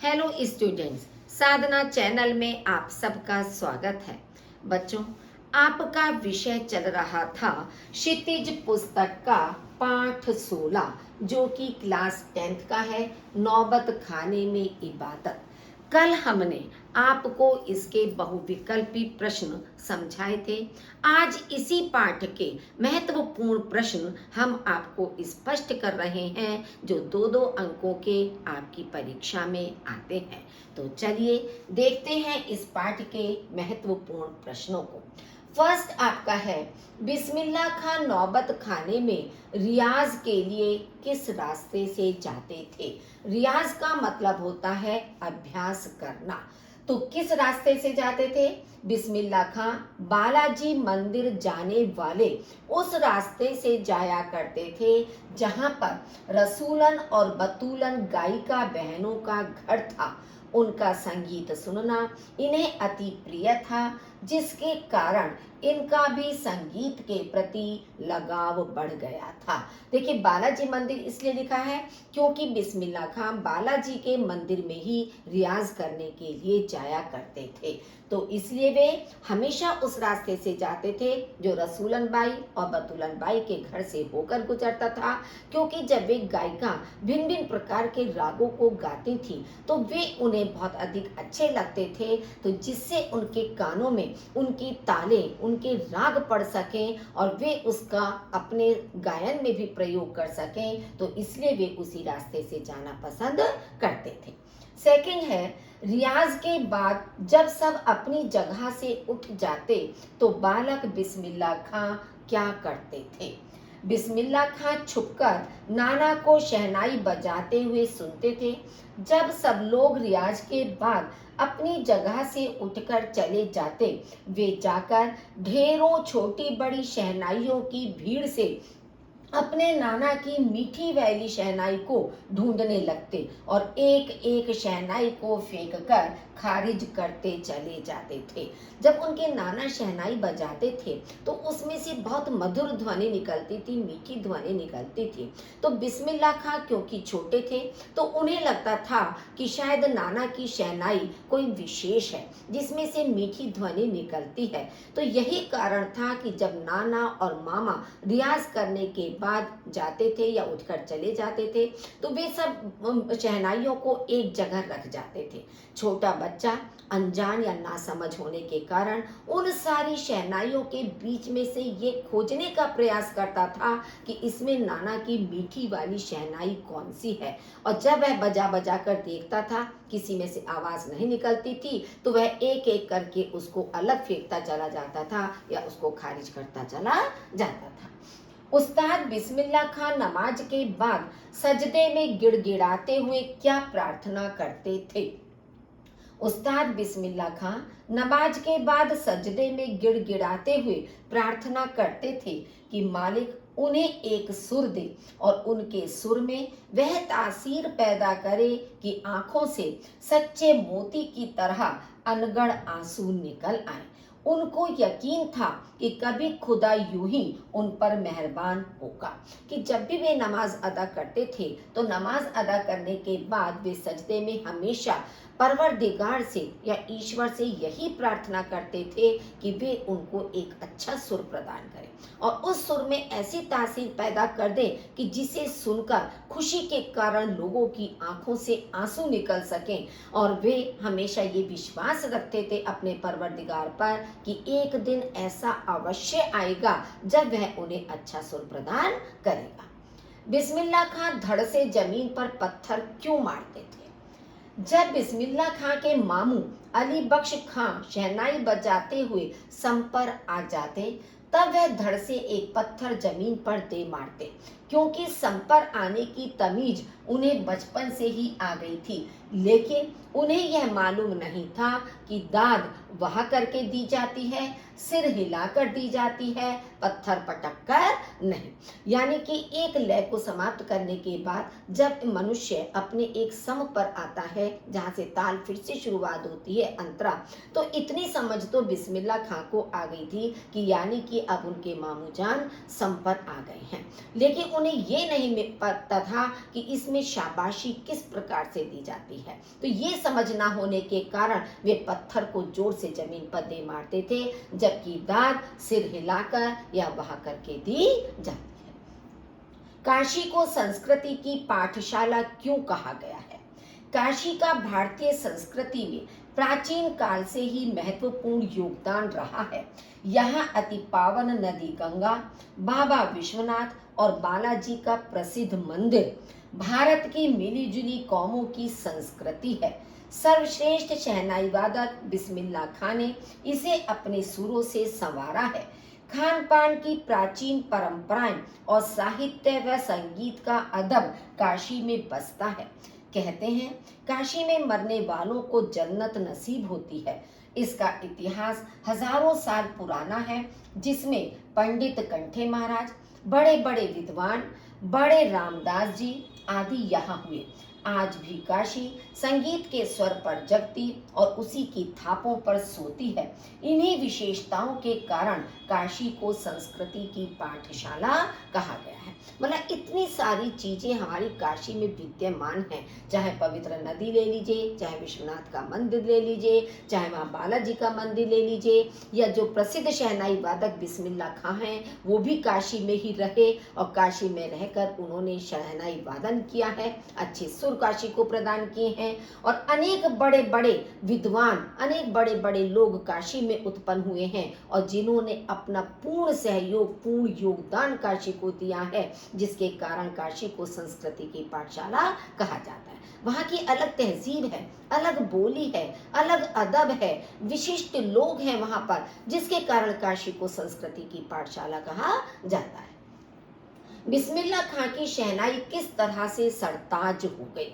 Hello students, साधना channel में आप सबका स्वागत है। बच्चों, आपका विषय चल रहा था क्षितिज पुस्तक का पाठ 16 जो कि क्लास 10th का है, नौबत खाने में इबादत। कल हमने आपको इसके बहुविकल्पी प्रश्न समझाए थे। आज इसी पाठ के महत्वपूर्ण प्रश्न हम आपको स्पष्ट कर रहे हैं जो दो दो अंकों के आपकी परीक्षा में आते हैं। तो चलिए देखते हैं इस पाठ के महत्वपूर्ण प्रश्नों को। फर्स्ट आपका है, बिस्मिल्लाह खान नौबत खाने में रियाज के लिए किस रास्ते से जाते थे। रियाज का मतलब होता है अभ्यास करना। तो किस रास्ते से जाते थे? बिस्मिल्लाह खां बालाजी मंदिर जाने वाले उस रास्ते से जाया करते थे जहां पर रसूलन और बतूलन गायिका बहनों का घर था। उनका संगीत सुनना इन्हें अति प्रिय था, जिसके कारण इनका भी संगीत के प्रति लगाव बढ़ गया था। देखिए, बालाजी मंदिर इसलिए लिखा है क्योंकि बिस्मिल्लाह खां बालाजी के मंदिर में ही रियाज करने के लिए जाया करते थे। तो इसलिए वे हमेशा उस रास्ते से जाते थे जो रसूलन बाई और बतूलन बाई के घर से होकर गुजरता था, क्योंकि जब वे गायिका भिन्न भिन्न प्रकार के रागों को गाती थी तो वे उन्हें बहुत अधिक अच्छे लगते थे, तो जिससे उनके कानों में उनकी तालें, उनके राग पढ़ सकें और वे उसका अपने गायन में भी प्रयोग कर सकें, तो इसलिए वे उसी रास्ते से जाना पसंद करते थे। सेकंड है, रियाज के बाद जब सब अपनी जगह से उठ जाते तो बालक बिस्मिल्लाह खां क्या करते थे। बिस्मिल्लाह खां छुपकर नाना को शहनाई बजाते हुए सुनते थे। जब सब लोग रियाज के बाद अपनी जगह से उठकर चले जाते, वे जाकर ढेरों छोटी बड़ी शहनाइयों की भीड़ से अपने नाना की मीठी वैली शहनाई को ढूंढने लगते और एक एक शहनाई को फेंक कर खारिज करते चले जाते थे। जब उनके नाना शहनाई बजाते थे तो उसमें से बहुत मधुर ध्वनि निकलती थी, मीठी ध्वनि निकलती थी। तो बिस्मिल्लाह खां क्योंकि छोटे थे तो उन्हें लगता था कि शायद नाना की शहनाई कोई विशेष है जिसमें से मीठी ध्वनि निकलती है। तो यही कारण था कि जब नाना और मामा रियाज करने के बाद जाते थे या उठकर चले जाते थे तो वे सब शहनाइयों को एक जगह रख जाते थे। छोटा बच्चा अनजान या नासमझ होने के कारण उन सारी शहनाइयों के बीच में से ये खोजने का प्रयास करता था कि इसमें नाना की मीठी वाली शहनाई कौन सी है। और जब वह बजा बजा कर देखता था किसी में से आवाज नहीं निकलती थी तो वह एक एक करके उसको अलग फेंकता चला जाता था या उसको खारिज करता चला जाता था। उस्ताद बिस्मिल्लाह खां नमाज के बाद सजदे में गिड़गिड़ाते हुए क्या प्रार्थना करते थे। उस्ताद बिस्मिल्लाह खां नमाज के बाद सजदे में गिड़गिड़ाते हुए प्रार्थना करते थे कि मालिक उन्हें एक सुर दे और उनके सुर में वह तासीर पैदा करे कि आंखों से सच्चे मोती की तरह अनगढ़ आंसू निकल आए। उनको यकीन था कि कभी खुदा यूं ही उन पर मेहरबान होगा। कि जब भी वे नमाज अदा करते थे तो नमाज अदा करने के बाद वे सजदे में हमेशा परवरदिगार से या ईश्वर से यही प्रार्थना करते थे कि वे उनको एक अच्छा सुर प्रदान करें और उस सुर में ऐसी तासीर पैदा कर दे कि जिसे सुनकर खुशी के कारण लोगों की आंखों से आंसू निकल सकें। और वे हमेशा ये विश्वास रखते थे अपने परवरदिगार पर कि एक दिन ऐसा अवश्य आएगा जब वह उन्हें अच्छा सुर प्रदान करेगा। बिस्मिल्लाह खां धड़ से जमीन पर पत्थर क्यों मारते थे। जब बिस्मिल्लाह खां के मामू अली बख्श खां शहनाई बजाते हुए सम पर आ जाते तब वह धड़ से एक पत्थर जमीन पर दे मारते, क्योंकि सम पर आने की तमीज उन्हें बचपन से ही आ गई थी। लेकिन उन्हें यह मालूम नहीं था कि दाद वहां करके दी जाती है, सिर हिलाकर दी जाती है, पत्थर पटक कर नहीं। यानी कि एक लय को समाप्त करने के बाद जब मनुष्य अपने एक सम पर आता है जहां से ताल फिर से शुरुआत होती है अंतरा, तो इतनी समझ तो बिस्मिल्लाह खां को आ गई थी कि यानी कि अब उनके मामू जान सम पर आ गए हैं। लेकिन उन्हें ये नहीं पता था कि इसमें शाबाशी किस प्रकार से दी जाती है। तो ये समझ ना होने के कारण वे पत्थर को जोर से जमीन पर दे मारते थे, जबकि दाद सिर हिलाकर या बहा करके दी जाती है। काशी को संस्कृति की पाठशाला क्यों कहा गया है? काशी का भारतीय संस्कृति में प्राचीन काल से ही महत्वपूर्ण योगदान रहा है। यहाँ अति पावन नदी गंगा, बाबा विश्वनाथ और बालाजी का प्रसिद्ध मंदिर भारत की मिलीजुली कौमों की संस्कृति है। सर्वश्रेष्ठ शहनाई वादक बिस्मिल्लाह खां ने इसे अपने सुरों से संवारा है। खान पान की प्राचीन परंपराएं और साहित्य व संगीत का अदब काशी में बसता है। कहते हैं काशी में मरने वालों को जन्नत नसीब होती है। इसका इतिहास हजारों साल पुराना है, जिसमें पंडित कंठे महाराज, बड़े बड़े विद्वान, बड़े रामदास जी आदि यहाँ हुए। आज भी काशी संगीत के स्वर पर जगती और उसी की थापों पर सोती है। इन्हीं विशेषताओं के कारण काशी को संस्कृति की पाठशाला कहा गया है। मतलब इतनी सारी चीजें हमारी काशी में विद्यमान हैं। चाहे पवित्र नदी ले लीजिए, चाहे विश्वनाथ का मंदिर ले लीजिए, चाहे वहाँ बालाजी का मंदिर ले लीजिए, या जो प्रसिद्ध शहनाई वादक बिस्मिल्लाह खां हैं वो भी काशी में ही रहे और काशी में रहकर उन्होंने शहनाई वादन किया है, अच्छे सुर काशी को प्रदान किए हैं। और अनेक बड़े बड़े विद्वान, अनेक बड़े बड़े लोग काशी में उत्पन्न हुए हैं और जिन्होंने अपना पूर्ण सहयोग, पूर्ण योगदान काशी को दिया है, जिसके कारण काशी को संस्कृति की पाठशाला कहा जाता है। वहाँ की अलग तहजीब है, अलग बोली है, अलग अदब है, विशिष्ट लोग हैं वहाँ पर, जिसके कारण काशी को संस्कृति की पाठशाला कहा जाता है। बिस्मिल्लाह खां की शहनाई किस तरह से सरताज हो गई?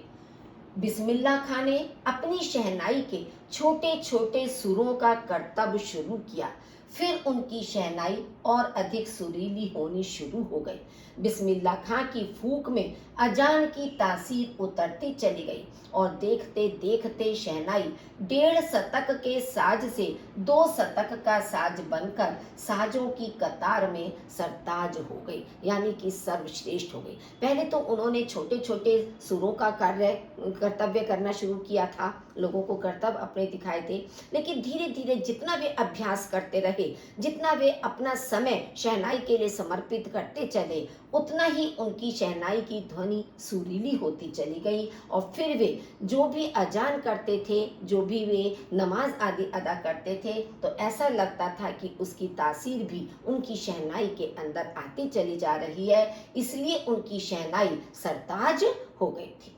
बिस्मिल्लाह खां ने अपनी शहनाई के छोटे छोटे सुरों का करतब शुरू किया, फिर उनकी शहनाई और अधिक सुरीली होनी शुरू हो गई। बिस्मिल्लाह खां की फूंक में अजान की तासीर उतरती चली गई और देखते देखते शहनाई 1.5 शतक के साज से 2 शतक का साज बनकर साजों की कतार में सरताज हो गई, यानी कि सर्वश्रेष्ठ हो गई। पहले तो उन्होंने छोटे छोटे सुरों का कर्तव्य करना शुरू किया था, लोगों को कर्तव्य अपने दिखाए थे, लेकिन धीरे धीरे जितना वे अभ्यास करते रहे, जितना वे अपना समय शहनाई के लिए समर्पित करते चले, उतना ही उनकी शहनाई की ध्वनि सुरीली होती चली गई। और फिर वे जो भी अजान करते थे, जो भी वे नमाज आदि अदा करते थे, तो ऐसा लगता था कि उसकी तासीर भी उनकी शहनाई के अंदर आती चली जा रही है, इसलिए उनकी शहनाई सरताज हो गई थी।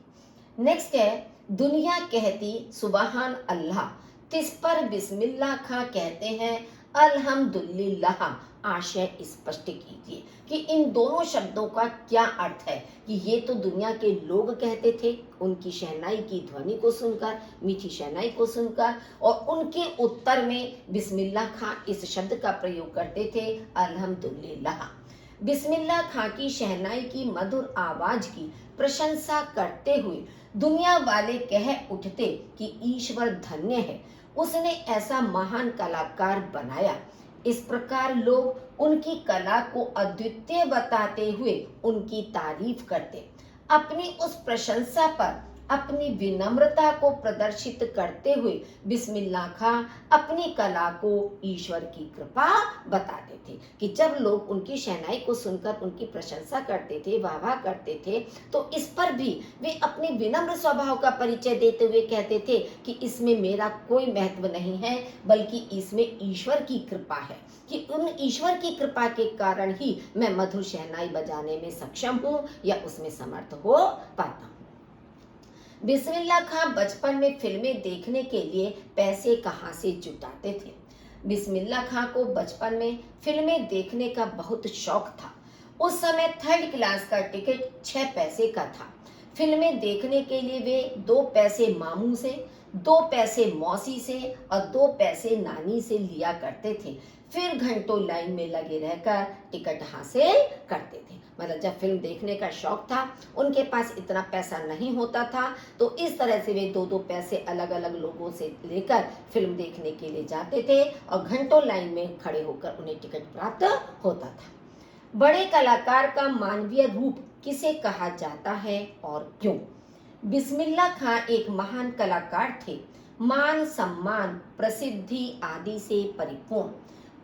नेक्स्ट है, दुनिया कहती सुबहान अल्लाह, तिस पर बिस्मिल्लाह खां कहते हैं अल्हम्दुलिल्लाह। आशय स्पष्ट कीजिए कि इन दोनों शब्दों का क्या अर्थ है। कि ये तो दुनिया के लोग कहते थे उनकी शहनाई की ध्वनि को सुनकर, मीठी शहनाई को सुनकर, और उनके उत्तर में बिस्मिल्लाह खां इस शब्द का प्रयोग करते थे अल्हम्दुलिल्लाह। बिस्मिल्लाह खां की शहनाई की मधुर आवाज की प्रशंसा करते हुए दुनिया वाले कह उठते कि ईश्वर धन्य है, उसने ऐसा महान कलाकार बनाया। इस प्रकार लोग उनकी कला को अद्वितीय बताते हुए उनकी तारीफ करते। अपनी उस प्रशंसा पर अपनी विनम्रता को प्रदर्शित करते हुए बिस्मिल्लाह खां अपनी कला को ईश्वर की कृपा बताते थे। कि जब लोग उनकी शहनाई को सुनकर उनकी प्रशंसा करते थे, वाह करते थे, तो इस पर भी वे अपने विनम्र स्वभाव का परिचय देते हुए कहते थे कि इसमें मेरा कोई महत्व नहीं है, बल्कि इसमें ईश्वर की कृपा है, कि उन ईश्वर की कृपा के कारण ही मैं मधुर शहनाई बजाने में सक्षम हूँ या उसमें समर्थ हो पाता हूँ। बिस्मिल्लाह खां बचपन में फिल्में देखने के लिए पैसे कहाँ से जुटाते थे? बिस्मिल्लाह खां को बचपन में फिल्में देखने का बहुत शौक था। उस समय 3rd क्लास का टिकट 6 पैसे का था। फिल्में देखने के लिए वे 2 पैसे मामू से, 2 पैसे मौसी से और 2 पैसे नानी से लिया करते थे। फिर घंटों लाइन में लगे रहकर टिकट हासिल करते थे। मतलब जब फिल्म देखने का शौक था, उनके पास इतना पैसा नहीं होता था, तो इस तरह से वे 2-2 पैसे अलग अलग लोगों से लेकर फिल्म देखने के लिए जाते थे और घंटों लाइन में खड़े होकर उन्हें टिकट प्राप्त होता था। बड़े कलाकार का मानवीय रूप किसे कहा जाता है और क्यों? बिस्मिल्लाह खां एक महान कलाकार थे, मान सम्मान प्रसिद्धि आदि से परिपूर्ण,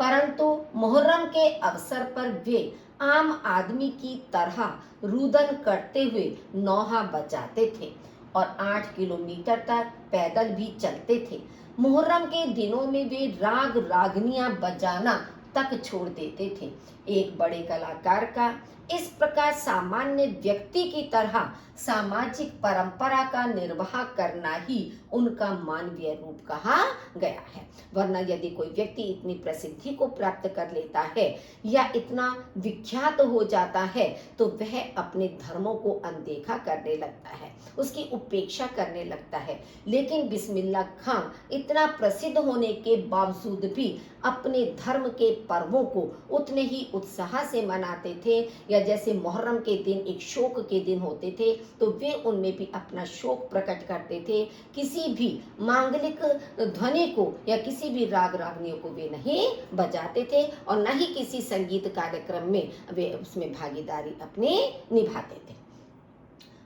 परंतु मुहर्रम के अवसर पर वे आम आदमी की तरह रुदन करते हुए नौहा बजाते थे और 8 किलोमीटर तक पैदल भी चलते थे। मुहर्रम के दिनों में वे राग रागनियां बजाना तक छोड़ देते थे। एक बड़े कलाकार का इस प्रकार सामान्य व्यक्ति की तरह सामाजिक परंपरा का निर्वाह करना ही उनका मानवीय रूप कहा गया है। वरना यदि कोई व्यक्ति इतनी प्रसिद्धि को प्राप्त कर लेता है या इतना विख्यात हो जाता है तो वह अपने धर्मों को अनदेखा करने लगता है, उसकी उपेक्षा करने लगता है। लेकिन बिस्मिल्लाह खां इतना प्रसिद्ध होने के बावजूद भी अपने धर्म के पर्वों को उतने ही उत्साह से मनाते थे, या जैसे मुहर्रम के दिन एक शोक के दिन होते थे तो वे उनमें भी अपना शोक प्रकट करते थे। किसी भी मांगलिक ध्वनि को या किसी भी राग रागनियों को वे नहीं बजाते थे और न ही किसी संगीत कार्यक्रम में वे उसमें भागीदारी अपनी निभाते थे।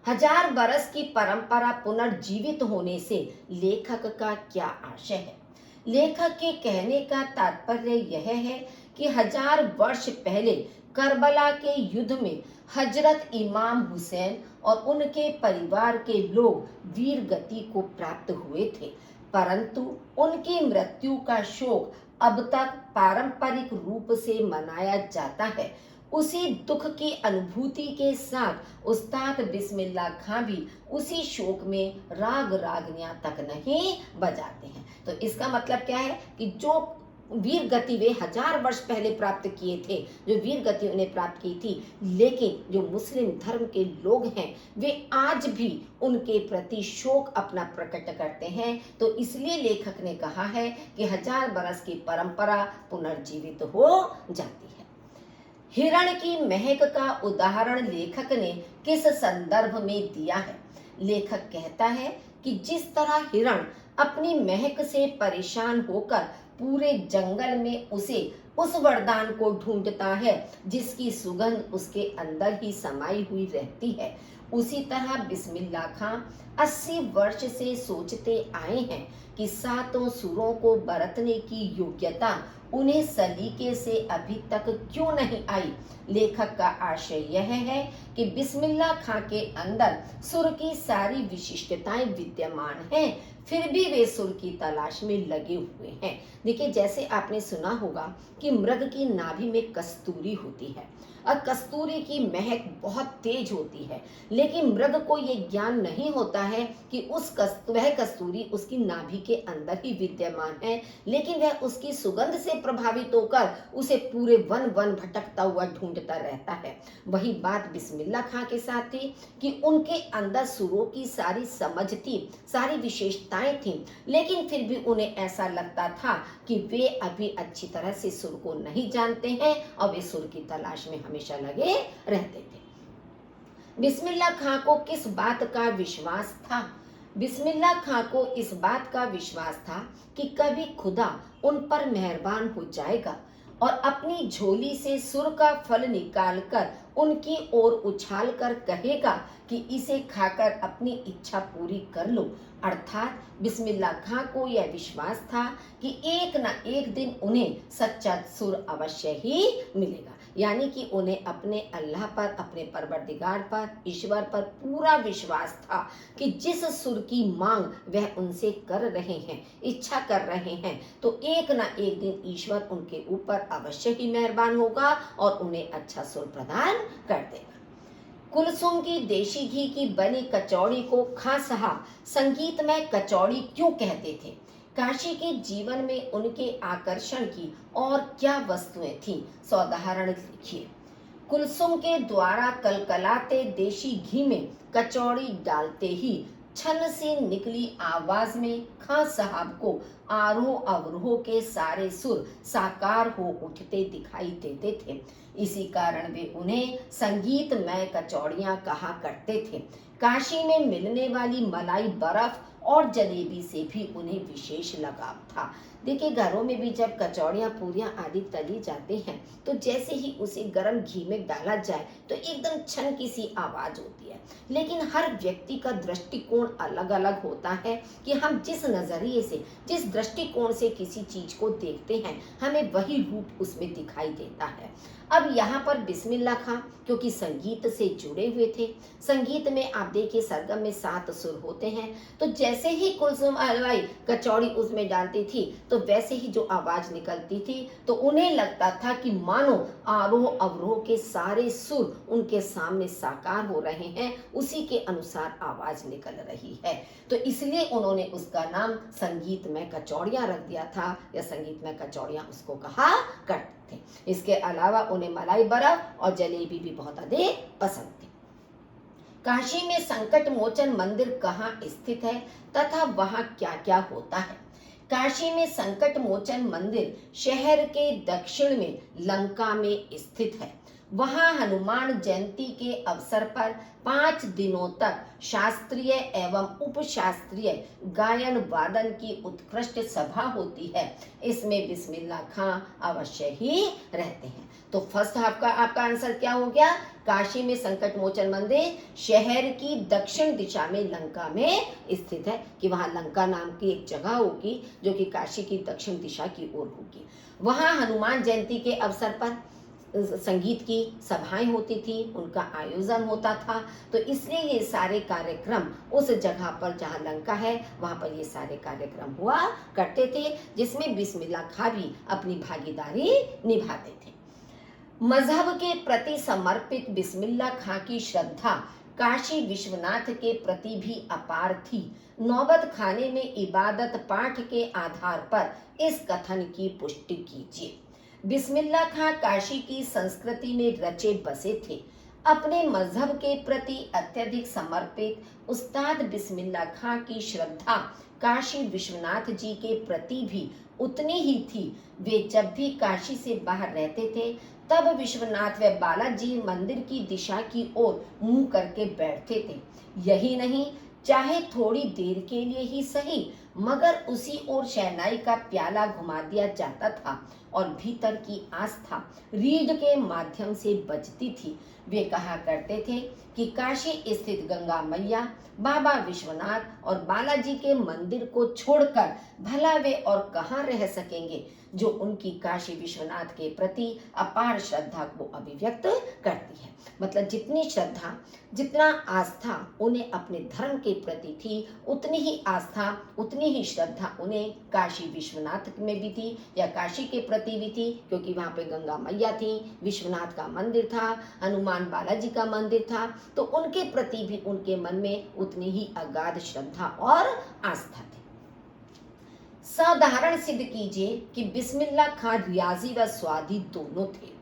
1000 बरस की परंपरा पुनर्जीवित होने से लेखक का क्या आशय है? लेखक के कहने का तात्पर्य यह है कि 1000 वर्ष पहले करबला के युद्ध में हजरत इमाम हुसैन और उनके परिवार के लोग वीर गति को प्राप्त हुए थे, परंतु उनकी मृत्यु का शोक अब तक पारंपरिक रूप से मनाया जाता है। उसी दुख की अनुभूति के साथ उस्ताद बिस्मिल्लाह खां भी उसी शोक में राग रागनियां तक नहीं बजाते हैं। तो इसका मतलब क्या है कि जो वीर गति वे 1000 वर्ष पहले प्राप्त किए थे, जो वीर गति उन्हें प्राप्त की थी, लेकिन जो मुस्लिम धर्म के लोग हैं वे आज भी उनके प्रति शोक अपना प्रकट करते हैं। तो इसलिए लेखक ने कहा है कि 1000 बरस की परंपरा पुनर्जीवित हो जाती है। हिरण की महक का उदाहरण लेखक ने किस संदर्भ में दिया है? लेखक कहता है कि जिस तरह हिरण अपनी महक से परेशान होकर पूरे जंगल में उस वरदान को ढूंढता है जिसकी सुगंध उसके अंदर ही समाई हुई रहती है, उसी तरह बिस्मिल्लाह खां 80 वर्ष से सोचते आए हैं कि सातों सुरों को बरतने की योग्यता उन्हें सलीके से अभी तक क्यों नहीं आई। लेखक का आशय यह है कि बिस्मिल्लाह खां के अंदर सुर की सारी विशिष्टताएं विद्यमान हैं, फिर भी वे सुर की तलाश में लगे हुए हैं। देखिए, जैसे आपने सुना होगा कि मृग की नाभि में कस्तूरी होती है और कस्तूरी की महक बहुत तेज होती है, लेकिन मृग को ये ज्ञान नहीं होता है कि वह कस्तूरी उसकी नाभि के अंदर ही विद्यमान है, लेकिन वह उसकी सुगंध से प्रभावित होकर उसे पूरे वन वन भटकता हुआ ढूंढता रहता है। वही बात बिस्मिल्लाह खां के साथ थी कि उनके अंदर सुरों की सारी समझ थी, सारी विशेषताएं थी, लेकिन फिर भी उन्हें ऐसा लगता था कि वे अभी अच्छी तरह से सुर को नहीं जानते हैं और वे सुर की तलाश में हमेशा लगे रहते थे। बिस्मिल्लाह खां को किस बात का विश्वास था? बिस्मिल्लाह खां को इस बात का विश्वास था कि कभी खुदा उन पर मेहरबान हो जाएगा और अपनी झोली से सुर का फल निकालकर उनकी ओर उछाल कर कहेगा कि इसे खाकर अपनी इच्छा पूरी कर लो। अर्थात बिस्मिल्लाह खां को यह विश्वास था कि एक न एक दिन उन्हें सच्चा सुर अवश्य ही मिलेगा, यानी कि उन्हें अपने अल्लाह पर, अपने परवरदिगार पर, ईश्वर पर पूरा विश्वास था कि जिस सुर की मांग वह उनसे कर रहे हैं, इच्छा कर रहे हैं, तो एक न एक दिन ईश्वर उनके ऊपर अवश्य ही मेहरबान होगा और उन्हें अच्छा सुर प्रदान कर देगा। कुलसुम की देशी घी की बनी कचौड़ी को खां साहब संगीतमय कचौड़ी क्यों कहते थे? काशी के जीवन में उनके आकर्षण की और क्या वस्तुएं थीं? सौदाहरण लिखिए। कुलसुम के द्वारा कलकलाते देशी घी में कचौड़ी डालते ही छन से निकली आवाज में खां साहब को आरोह अवरोह के सारे सुर साकार हो उठते दिखाई देते थे। इसी कारण वे उन्हें संगीतमय कचौड़ियां कहा करते थे। काशी में मिलने वाली मलाई बर्फ और जलेबी से भी उन्हें विशेष लगाव था। देखिए, घरों में भी जब कचौड़ियाँ पूरियाँ आदि तली जाते हैं तो जैसे ही उसे गर्म घी में डाला जाए तो एकदम छन की सी आवाज होती है। लेकिन हर व्यक्ति का दृष्टिकोण अलग अलग होता है कि हम जिस नजरिए से, जिस दृष्टिकोण से किसी चीज को देखते हैं, हमें वही रूप उसमें दिखाई देता है। अब यहाँ पर बिस्मिल्लाह खां क्योंकि संगीत से जुड़े हुए थे, संगीत में आप देखिए सरगम में 7 सुर होते हैं, तो जैसे ही कुलसुम हलवाई कचौड़ी उसमें डालती थी तो वैसे ही जो आवाज निकलती थी तो उन्हें लगता था कि मानो आरोह अवरोह के सारे सुर उनके सामने साकार हो रहे हैं, उसी के अनुसार आवाज निकल रही है। तो इसलिए उन्होंने उसका नाम संगीत में कचौड़ियाँ रख दिया था, या संगीत में कचौड़ियाँ उसको कहा करते थे। इसके अलावा उन्हें मलाई बर्फ और जलेबी भी बहुत अधिक पसंद थी। काशी में संकट मोचन मंदिर कहाँ स्थित है तथा वहाँ क्या क्या होता है? काशी में संकट मोचन मंदिर शहर के दक्षिण में लंका में स्थित है। वहां हनुमान जयंती के अवसर पर 5 दिनों तक शास्त्रीय एवं उपशास्त्रीय गायन वादन की उत्कृष्ट सभा होती है। इसमें बिस्मिल्लाह खां अवश्य ही रहते हैं। तो फर्स्ट आपका आंसर क्या हो गया? काशी में संकट मोचन मंदिर शहर की दक्षिण दिशा में लंका में स्थित है, कि वहां लंका नाम की एक जगह होगी जो कि काशी की दक्षिण दिशा की ओर होगी। वहां हनुमान जयंती के अवसर पर संगीत की सभाएं होती थी, उनका आयोजन होता था। तो इसलिए ये सारे कार्यक्रम उस जगह पर जहाँ लंका है वहाँ पर ये सारे कार्यक्रम हुआ करते थे, जिसमें बिस्मिल्लाह खां भी अपनी भागीदारी निभाते थे। मजहब के प्रति समर्पित बिस्मिल्लाह खां की श्रद्धा काशी विश्वनाथ के प्रति भी अपार थी। नौबत खाने में इबादत पाठ के आधार पर इस कथन की पुष्टि कीजिए। बिस्मिल्लाह खां काशी की संस्कृति में रचे बसे थे। अपने मजहब के प्रति अत्यधिक समर्पित उस्ताद बिस्मिल्लाह खां की श्रद्धा काशी विश्वनाथ जी के प्रति भी उतनी ही थी। वे जब भी काशी से बाहर रहते थे तब विश्वनाथ व बालाजी मंदिर की दिशा की ओर मुंह करके बैठते थे। यही नहीं, चाहे थोड़ी देर के लिए ही सही, मगर उसी ओर शहनाई का प्याला घुमा दिया जाता था और भीतर की आस्था रीढ़ के माध्यम से बजती थी। वे कहा करते थे कि काशी स्थित गंगा मैया, बाबा विश्वनाथ और बालाजी के मंदिर को छोड़कर भला वे और कहाँ रह सकेंगे, जो उनकी काशी विश्वनाथ के प्रति अपार श्रद्धा को अभिव्यक्त करती है। मतलब जितनी श्रद्धा, जितना आस्था उन्हें अपने धर्म के प्रति थी, उतनी ही आस्था, उतनी ही श्रद्धा उन्हें काशी विश्वनाथ में भी थी, या काशी के प्रति भी थी, क्योंकि वहाँ पे गंगा मैया थी, विश्वनाथ का मंदिर था, हनुमान बालाजी का मंदिर था। तो उनके प्रति भी उनके मन में उतनी ही अगाध श्रद्धा और आस्था थी। साधारण सिद्ध कीजिए कि बिस्मिल्लाह खां रियाजी व स्वादी दोनों थे।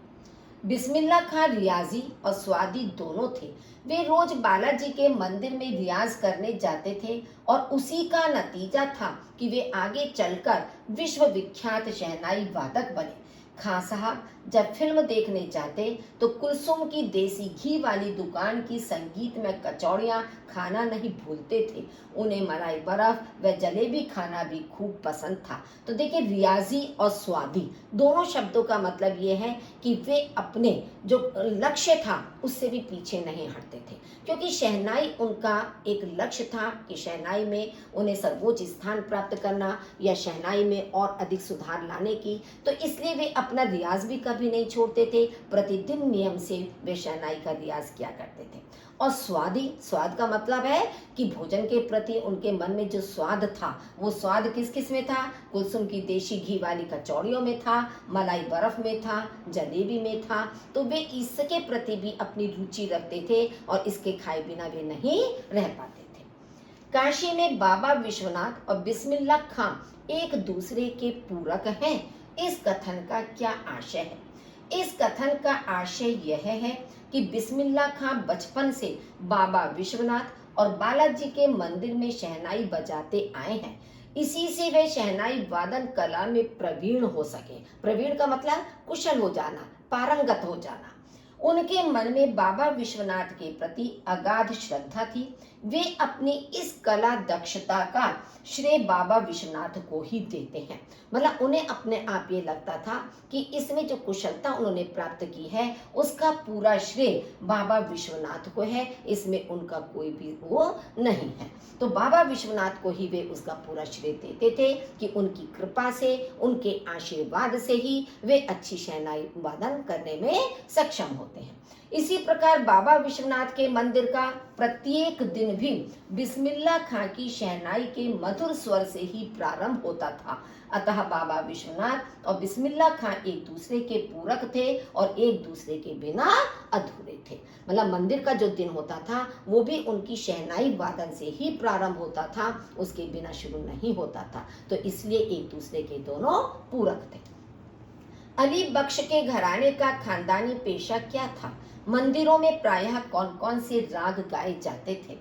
बिस्मिल्लाह खां रियाजी और स्वादी दोनों थे। वे रोज बालाजी के मंदिर में रियाज करने जाते थे और उसी का नतीजा था कि वे आगे चलकर विश्व विख्यात शहनाई वादक बने। खां साहब जब फिल्म देखने जाते तो कुलसुम की देसी घी वाली दुकान की संगीत में कचौड़ियाँ खाना नहीं भूलते थे। उन्हें मलाई बर्फ व जलेबी खाना भी खूब पसंद था। तो देखिए, रियाजी और स्वादी दोनों शब्दों का मतलब ये है कि वे अपने जो लक्ष्य था उससे भी पीछे नहीं हटते थे, क्योंकि शहनाई उनका एक लक्ष्य था कि शहनाई में उन्हें सर्वोच्च स्थान प्राप्त करना या शहनाई में और अधिक सुधार लाने की। तो इसलिए वे अपना रियाज भी कभी नहीं छोड़ते थे, प्रतिदिन नियम से वे शहनाई का रियाज किया करते थे। और स्वादी, स्वाद का मतलब है कि भोजन के प्रति उनके मन में जो स्वाद था, वो स्वाद किस किस में था? कुलसुम की देशी घी वाली कचौड़ियों में था, मलाई बर्फ में था, जलेबी में था। तो वे इसके प्रति भी अपनी रुचि रखते थे और इसके खाए बिना वे नहीं रह पाते थे। काशी में बाबा विश्वनाथ और बिस्मिल्लाह खां एक दूसरे के पूरक हैं। इस कथन का क्या आशय है? इस कथन का आशय यह है कि बिस्मिल्लाह खां बचपन से बाबा विश्वनाथ और बालाजी के मंदिर में शहनाई बजाते आए हैं। इसी से वे शहनाई वादन कला में प्रवीण हो सके। प्रवीण का मतलब कुशल हो जाना, पारंगत हो जाना। उनके मन में बाबा विश्वनाथ के प्रति अगाध श्रद्धा थी। वे अपनी इस कला दक्षता का श्रेय बाबा विश्वनाथ को ही देते हैं। मतलब उन्हें अपने आप ये लगता था कि इसमें जो कुशलता उन्होंने प्राप्त की है उसका पूरा श्रेय बाबा विश्वनाथ को है, इसमें उनका कोई भी वो नहीं है। तो बाबा विश्वनाथ को ही वे उसका पूरा श्रेय देते थे कि उनकी कृपा से, उनके आशीर्वाद से ही वे अच्छी शहनाई वादन करने में सक्षम होते हैं। इसी प्रकार बाबा विश्वनाथ के मंदिर का प्रत्येक दिन भी बिस्मिल्लाह खां की शहनाई के मधुर स्वर से ही प्रारंभ होता था। अतः बाबा विश्वनाथ और बिस्मिल्लाह खां एक दूसरे के पूरक थे और एक दूसरे के बिना अधूरे थे। मतलब मंदिर का जो दिन होता था वो भी उनकी शहनाई वादन से ही प्रारंभ होता था, उसके बिना शुरू नहीं होता था। तो इसलिए एक दूसरे के दोनों पूरक थे। अली बख्श के घराने का खानदानी पेशा क्या था? मंदिरों में प्रायः कौन कौन से राग गाए जाते थे?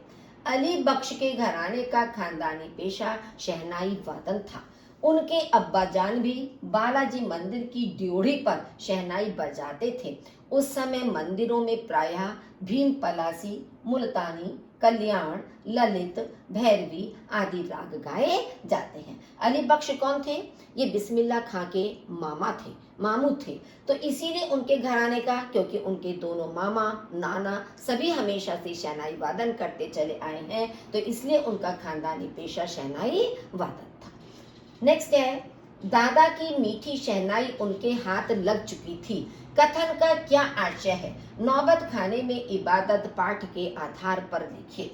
अली बख्श के घराने का खानदानी पेशा शहनाई वादन था। उनके अब्बाजान भी बालाजी मंदिर की ड्योढ़ी पर शहनाई बजाते थे। उस समय मंदिरों में प्रायः भीम पलासी, मुल्तानी, कल्याण, ललित, भैरवी आदि राग गाए जाते हैं। अली बख्श कौन थे? ये बिस्मिल्लाह खां के मामा थे, मामू थे। तो इसीलिए उनके घराने का, क्योंकि उनके दोनों मामा नाना सभी हमेशा से शहनाई वादन करते चले आए हैं, तो इसलिए उनका खानदानी पेशा शहनाई वादन था। नेक्स्ट है, दादा की मीठी शहनाई उनके हाथ लग चुकी थी। कथन का क्या आशय है? नौबत खाने में इबादत पाठ के आधार पर लिखे।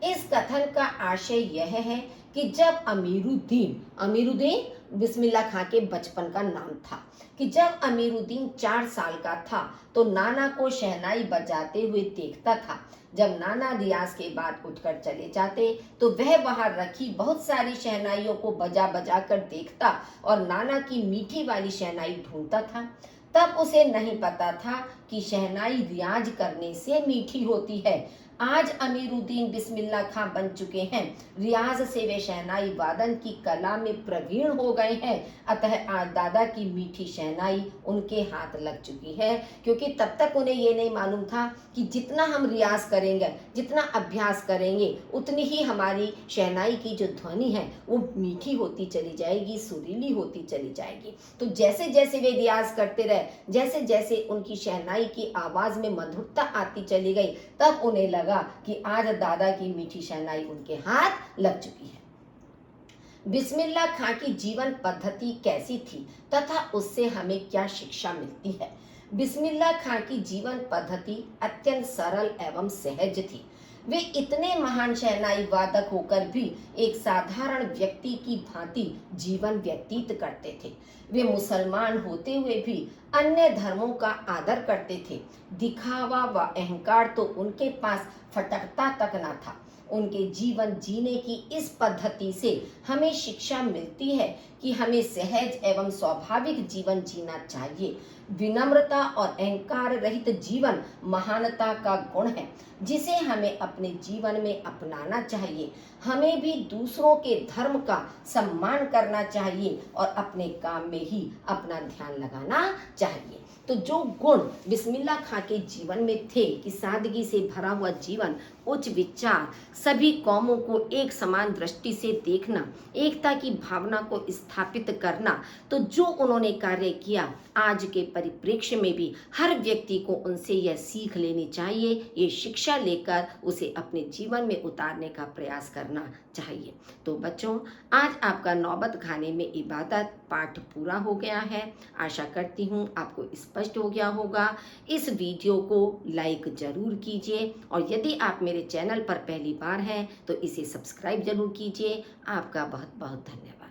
इस कथन का आशय यह है कि जब अमीरुद्दीन बिस्मिल्लाह खां के बचपन का नाम था, कि जब अमीरुद्दीन 4 साल का था तो नाना को शहनाई बजाते हुए देखता था। जब नाना रियाज के बाद उठकर चले जाते तो वह वहां रखी बहुत सारी शहनाइयों को बजा बजा कर देखता और नाना की मीठी वाली शहनाई ढूंढता था। तब उसे नहीं पता था कि शहनाई रियाज करने से मीठी होती है। आज अमीरुद्दीन बिस्मिल्लाह खां बन चुके हैं, रियाज से वे शहनाई वादन की कला में प्रवीण हो गए हैं। अतः आज दादा की मीठी शहनाई उनके हाथ लग चुकी है, क्योंकि तब तक उन्हें ये नहीं मालूम था कि जितना हम रियाज करेंगे, जितना अभ्यास करेंगे, उतनी ही हमारी शहनाई की जो ध्वनि है वो मीठी होती चली जाएगी, सुरीली होती चली जाएगी। तो जैसे जैसे वे रियाज करते रहे, जैसे जैसे उनकी शहनाई की आवाज में मधुरता आती चली गई, तब उन्हें लगा कि आज दादा की मीठी शहनाई उनके हाथ लग चुकी है। बिस्मिल्लाह खां की जीवन पद्धति कैसी थी तथा उससे हमें क्या शिक्षा मिलती है? बिस्मिल्लाह खां की जीवन पद्धति अत्यंत सरल एवं सहज थी। वे इतने महान शहनाई वादक होकर भी एक साधारण व्यक्ति की भांति जीवन व्यतीत करते थे। वे मुसलमान होते हुए भी अन्य धर्मों का आदर करते थे। दिखावा व अहंकार तो उनके पास फटकता तक न था। उनके जीवन जीने की इस पद्धति से हमें शिक्षा मिलती है कि हमें सहज एवं स्वाभाविक जीवन जीना चाहिए। विनम्रता और अहंकार रहित जीवन महानता का गुण है, जिसे हमें अपने जीवन में अपनाना चाहिए। हमें भी दूसरों के धर्म का सम्मान करना चाहिए और अपने काम में ही अपना ध्यान लगाना चाहिए। तो जो गुण बिस्मिल्लाह खां के जीवन में थे कि सादगी से भरा हुआ जीवन, उच्च विचार, सभी कौमों को एक समान दृष्टि से देखना, एकता की भावना को स्थापित करना, तो जो उन्होंने कार्य किया, आज के परिप्रेक्ष्य में भी हर व्यक्ति को उनसे यह सीख लेनी चाहिए, ये शिक्षा लेकर उसे अपने जीवन में उतारने का प्रयास करना चाहिए। तो बच्चों, आज आपका नौबत खाने में इबादत पाठ पूरा हो गया है। आशा करती हूँ आपको स्पष्ट हो गया होगा। इस वीडियो को लाइक जरूर कीजिए और यदि आप मेरे चैनल पर पहली बार हैं तो इसे सब्सक्राइब जरूर कीजिए। आपका बहुत बहुत धन्यवाद।